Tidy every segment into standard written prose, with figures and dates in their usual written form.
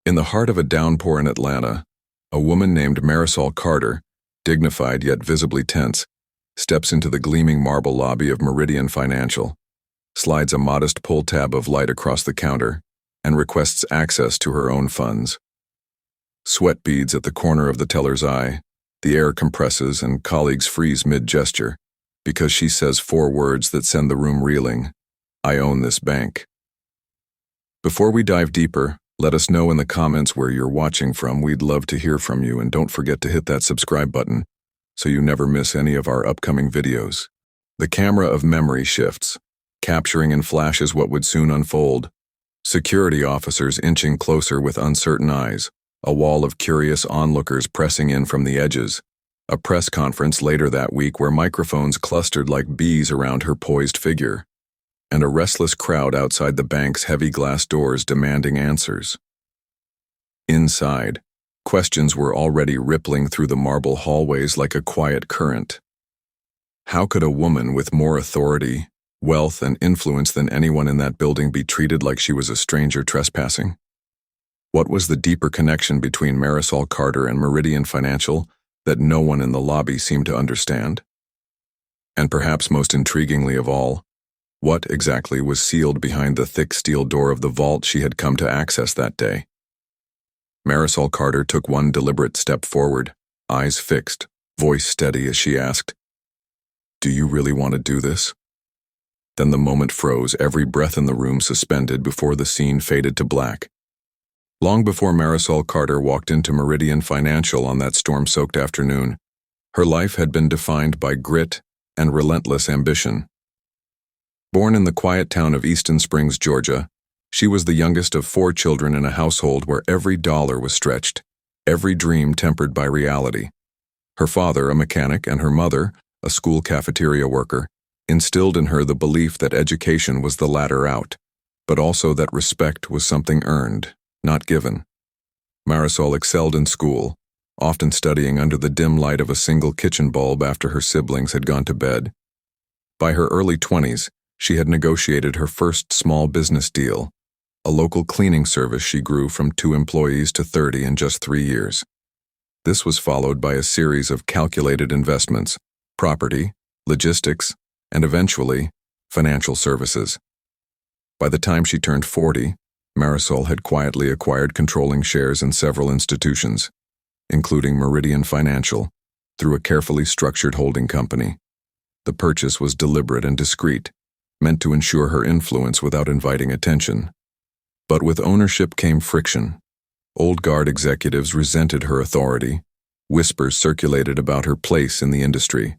In the heart of a downpour in Atlanta, a woman named Marisol Carter, dignified yet visibly tense, steps into the gleaming marble lobby of Meridian Financial, slides a modest pull tab of light across the counter, and requests access to her own funds. Sweat beads at the corner of the teller's eye, the air compresses and colleagues freeze mid-gesture, because she says 4 words that send the room reeling: "I own this bank." Before we dive deeper, let us know in the comments where you're watching from. We'd love to hear from you, and don't forget to hit that subscribe button so you never miss any of our upcoming videos. The camera of memory shifts, capturing in flashes what would soon unfold. Security officers inching closer with uncertain eyes, a wall of curious onlookers pressing in from the edges, a press conference later that week where microphones clustered like bees around her poised figure, and a restless crowd outside the bank's heavy glass doors demanding answers. Inside, questions were already rippling through the marble hallways like a quiet current. How could a woman with more authority, wealth, and influence than anyone in that building be treated like she was a stranger trespassing? What was the deeper connection between Marisol Carter and Meridian Financial that no one in the lobby seemed to understand? And perhaps most intriguingly of all, what exactly was sealed behind the thick steel door of the vault she had come to access that day? Marisol Carter took one deliberate step forward, eyes fixed, voice steady as she asked, "Do you really want to do this?" Then the moment froze, every breath in the room suspended before the scene faded to black. Long before Marisol Carter walked into Meridian Financial on that storm-soaked afternoon, her life had been defined by grit and relentless ambition. Born in the quiet town of Easton Springs, Georgia, she was the youngest of 4 children in a household where every dollar was stretched, every dream tempered by reality. Her father, a mechanic, and her mother, a school cafeteria worker, instilled in her the belief that education was the ladder out, but also that respect was something earned, not given. Marisol excelled in school, often studying under the dim light of a single kitchen bulb after her siblings had gone to bed. By her early 20s, she had negotiated her first small business deal, a local cleaning service she grew from 2 employees to 30 in just 3 years. This was followed by a series of calculated investments, property, logistics, and eventually, financial services. By the time she turned 40, Marisol had quietly acquired controlling shares in several institutions, including Meridian Financial, through a carefully structured holding company. The purchase was deliberate and discreet, meant to ensure her influence without inviting attention. But with ownership came friction. Old guard executives resented her authority, whispers circulated about her place in the industry,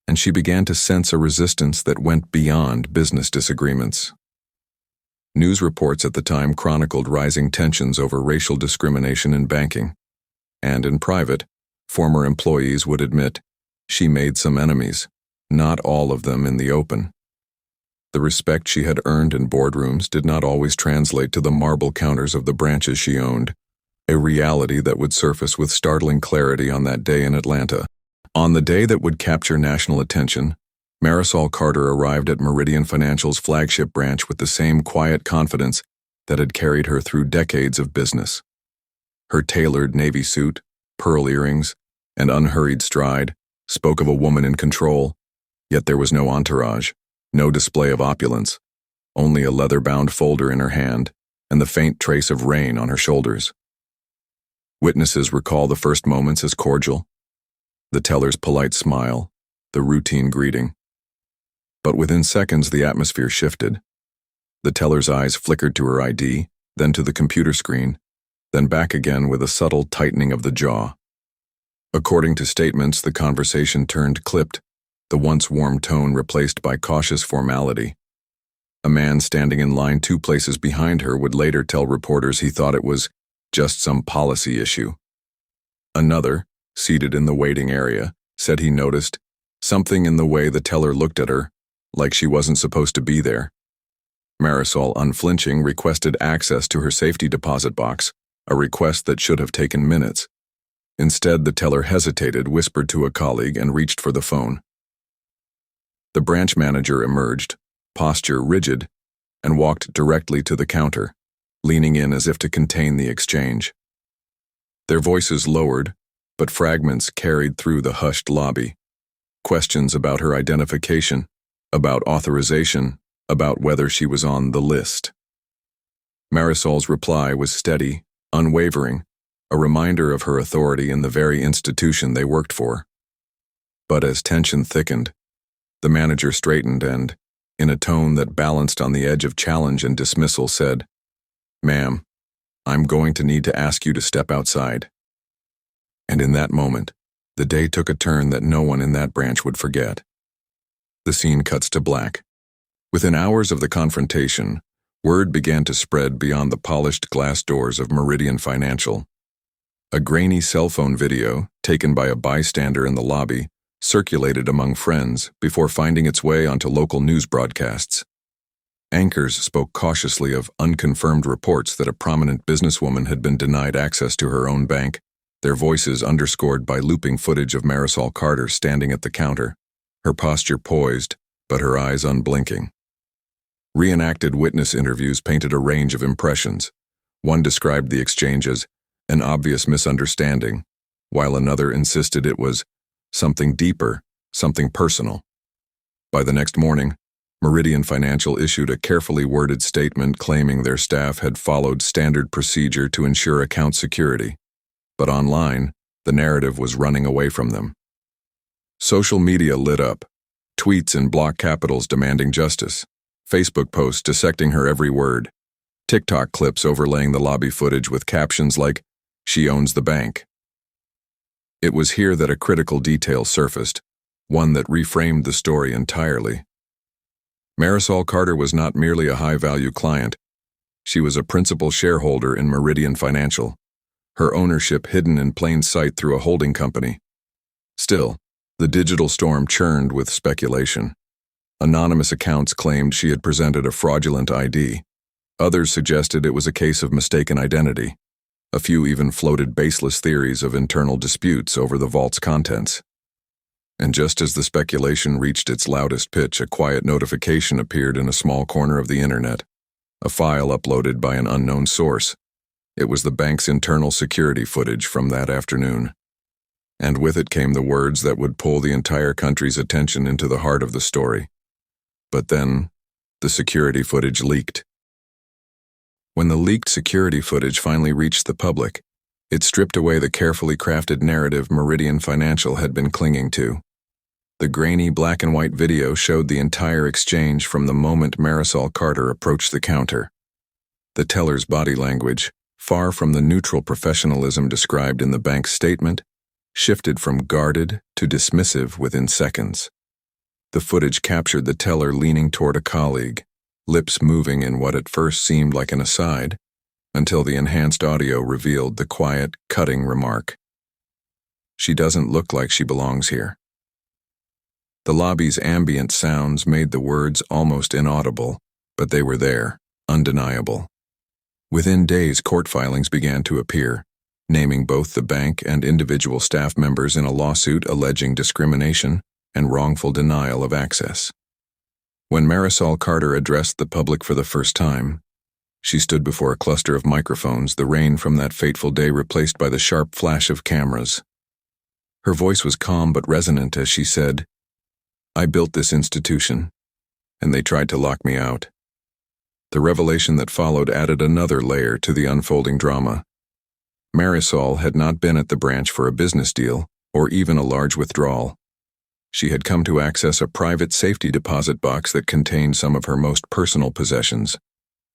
and she began to sense a resistance that went beyond business disagreements. News reports at the time chronicled rising tensions over racial discrimination in banking, and in private, former employees would admit she made some enemies, not all of them in the open. The respect she had earned in boardrooms did not always translate to the marble counters of the branches she owned, a reality that would surface with startling clarity on that day in Atlanta. On the day that would capture national attention, Marisol Carter arrived at Meridian Financial's flagship branch with the same quiet confidence that had carried her through decades of business. Her tailored navy suit, pearl earrings, and unhurried stride spoke of a woman in control, yet there was no entourage, no display of opulence, only a leather-bound folder in her hand and the faint trace of rain on her shoulders. Witnesses recall the first moments as cordial, the teller's polite smile, the routine greeting. But within seconds the atmosphere shifted. The teller's eyes flickered to her ID, then to the computer screen, then back again with a subtle tightening of the jaw. According to statements, the conversation turned clipped, the once warm tone replaced by cautious formality. A man standing in line 2 places behind her would later tell reporters he thought it was just some policy issue. Another, seated in the waiting area, said he noticed something in the way the teller looked at her, like she wasn't supposed to be there. Marisol, unflinching, requested access to her safety deposit box, a request that should have taken minutes. Instead, the teller hesitated, whispered to a colleague, and reached for the phone. The branch manager emerged, posture rigid, and walked directly to the counter. leaning in as if to contain the exchange. Their voices lowered, but fragments carried through the hushed lobby. Questions about her identification, about authorization, about whether she was on the list. Marisol's reply was steady, unwavering, a reminder of her authority in the very institution they worked for. But as tension thickened, the manager straightened and, in a tone that balanced on the edge of challenge and dismissal, said, "Ma'am, I'm going to need to ask you to step outside." And in that moment, the day took a turn that no one in that branch would forget. The scene cuts to black. Within hours of the confrontation, word began to spread beyond the polished glass doors of Meridian Financial. A grainy cell phone video, taken by a bystander in the lobby, circulated among friends before finding its way onto local news broadcasts. Anchors spoke cautiously of unconfirmed reports that a prominent businesswoman had been denied access to her own bank, their voices underscored by looping footage of Marisol Carter standing at the counter, her posture poised, but her eyes unblinking. Reenacted witness interviews painted a range of impressions. One described the exchange as an obvious misunderstanding, while another insisted it was something deeper, something personal. By the next morning, Meridian Financial issued a carefully worded statement claiming their staff had followed standard procedure to ensure account security. But online, the narrative was running away from them. Social media lit up, tweets in block capitals demanding justice, Facebook posts dissecting her every word, TikTok clips overlaying the lobby footage with captions like, "She owns the bank." It was here that a critical detail surfaced, one that reframed the story entirely. Marisol Carter was not merely a high-value client. She was a principal shareholder in Meridian Financial, her ownership hidden in plain sight through a holding company. Still, the digital storm churned with speculation. Anonymous accounts claimed she had presented a fraudulent ID. Others suggested it was a case of mistaken identity. A few even floated baseless theories of internal disputes over the vault's contents. And just as the speculation reached its loudest pitch, a quiet notification appeared in a small corner of the internet, a file uploaded by an unknown source. It was the bank's internal security footage from that afternoon. And with it came the words that would pull the entire country's attention into the heart of the story. But then, the security footage leaked. When the leaked security footage finally reached the public, it stripped away the carefully crafted narrative Meridian Financial had been clinging to. The grainy black and white video showed the entire exchange from the moment Marisol Carter approached the counter. The teller's body language, far from the neutral professionalism described in the bank's statement, shifted from guarded to dismissive within seconds. The footage captured the teller leaning toward a colleague, lips moving in what at first seemed like an aside, until the enhanced audio revealed the quiet, cutting remark. "She doesn't look like she belongs here." The lobby's ambient sounds made the words almost inaudible, but they were there, undeniable. Within days, court filings began to appear, naming both the bank and individual staff members in a lawsuit alleging discrimination and wrongful denial of access. When Marisol Carter addressed the public for the first time, she stood before a cluster of microphones, the rain from that fateful day replaced by the sharp flash of cameras. Her voice was calm but resonant as she said, "I built this institution, and they tried to lock me out." The revelation that followed added another layer to the unfolding drama. Marisol had not been at the branch for a business deal or even a large withdrawal. She had come to access a private safety deposit box that contained some of her most personal possessions: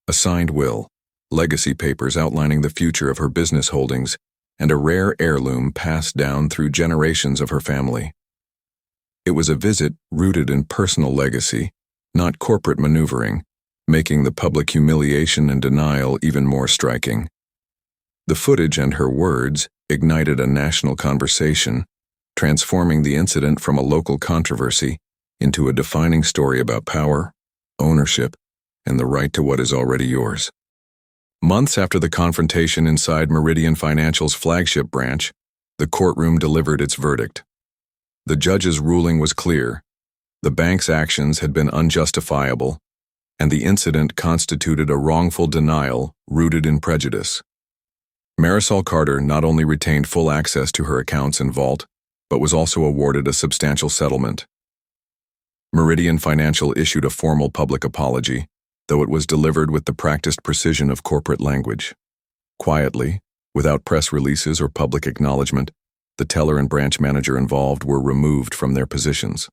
a signed will, legacy papers outlining the future of her business holdings, and a rare heirloom passed down through generations of her family. It was a visit rooted in personal legacy, not corporate maneuvering, making the public humiliation and denial even more striking. The footage and her words ignited a national conversation, transforming the incident from a local controversy into a defining story about power, ownership, and the right to what is already yours. Months after the confrontation inside Meridian Financial's flagship branch, the courtroom delivered its verdict. The judge's ruling was clear. The bank's actions had been unjustifiable, and the incident constituted a wrongful denial rooted in prejudice. Marisol Carter not only retained full access to her accounts and vault, but was also awarded a substantial settlement. Meridian Financial issued a formal public apology, though it was delivered with the practiced precision of corporate language. Quietly, without press releases or public acknowledgement, the teller and branch manager involved were removed from their positions.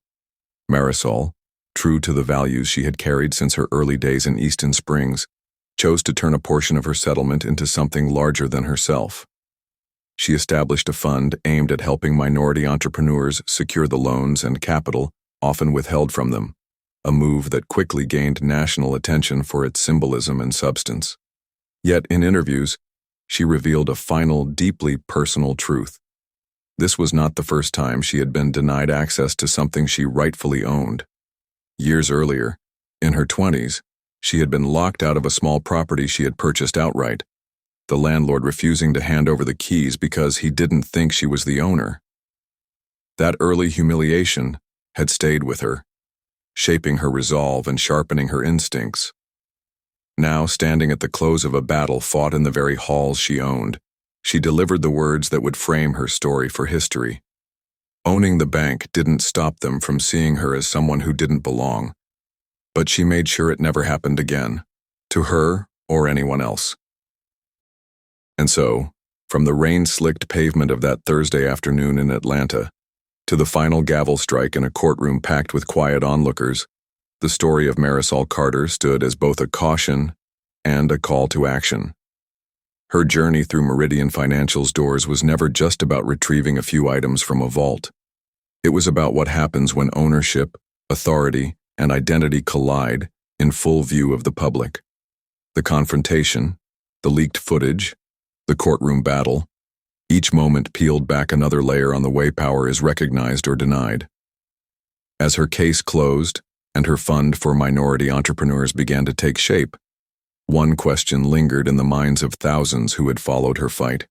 Marisol, true to the values she had carried since her early days in Easton Springs, chose to turn a portion of her settlement into something larger than herself. She established a fund aimed at helping minority entrepreneurs secure the loans and capital often withheld from them, a move that quickly gained national attention for its symbolism and substance. Yet in interviews, she revealed a final, deeply personal truth. This was not the first time she had been denied access to something she rightfully owned. Years earlier, in her 20s, she had been locked out of a small property she had purchased outright, the landlord refusing to hand over the keys because he didn't think she was the owner. That early humiliation had stayed with her, shaping her resolve and sharpening her instincts. Now, standing at the close of a battle fought in the very halls she owned, she delivered the words that would frame her story for history. Owning the bank didn't stop them from seeing her as someone who didn't belong, but she made sure it never happened again, to her or anyone else. And so, from the rain-slicked pavement of that Thursday afternoon in Atlanta, to the final gavel strike in a courtroom packed with quiet onlookers, the story of Marisol Carter stood as both a caution and a call to action. Her journey through Meridian Financial's doors was never just about retrieving a few items from a vault. It was about what happens when ownership, authority, and identity collide in full view of the public. The confrontation, the leaked footage, the courtroom battle, each moment peeled back another layer on the way power is recognized or denied. As her case closed and her fund for minority entrepreneurs began to take shape, one question lingered in the minds of thousands who had followed her fight.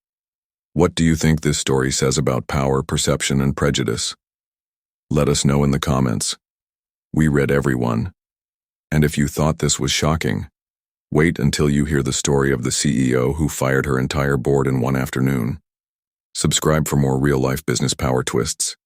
What do you think this story says about power, perception, and prejudice? Let us know in the comments. We read every one. And if you thought this was shocking, wait until you hear the story of the CEO who fired her entire board in one afternoon. Subscribe for more real-life business power twists.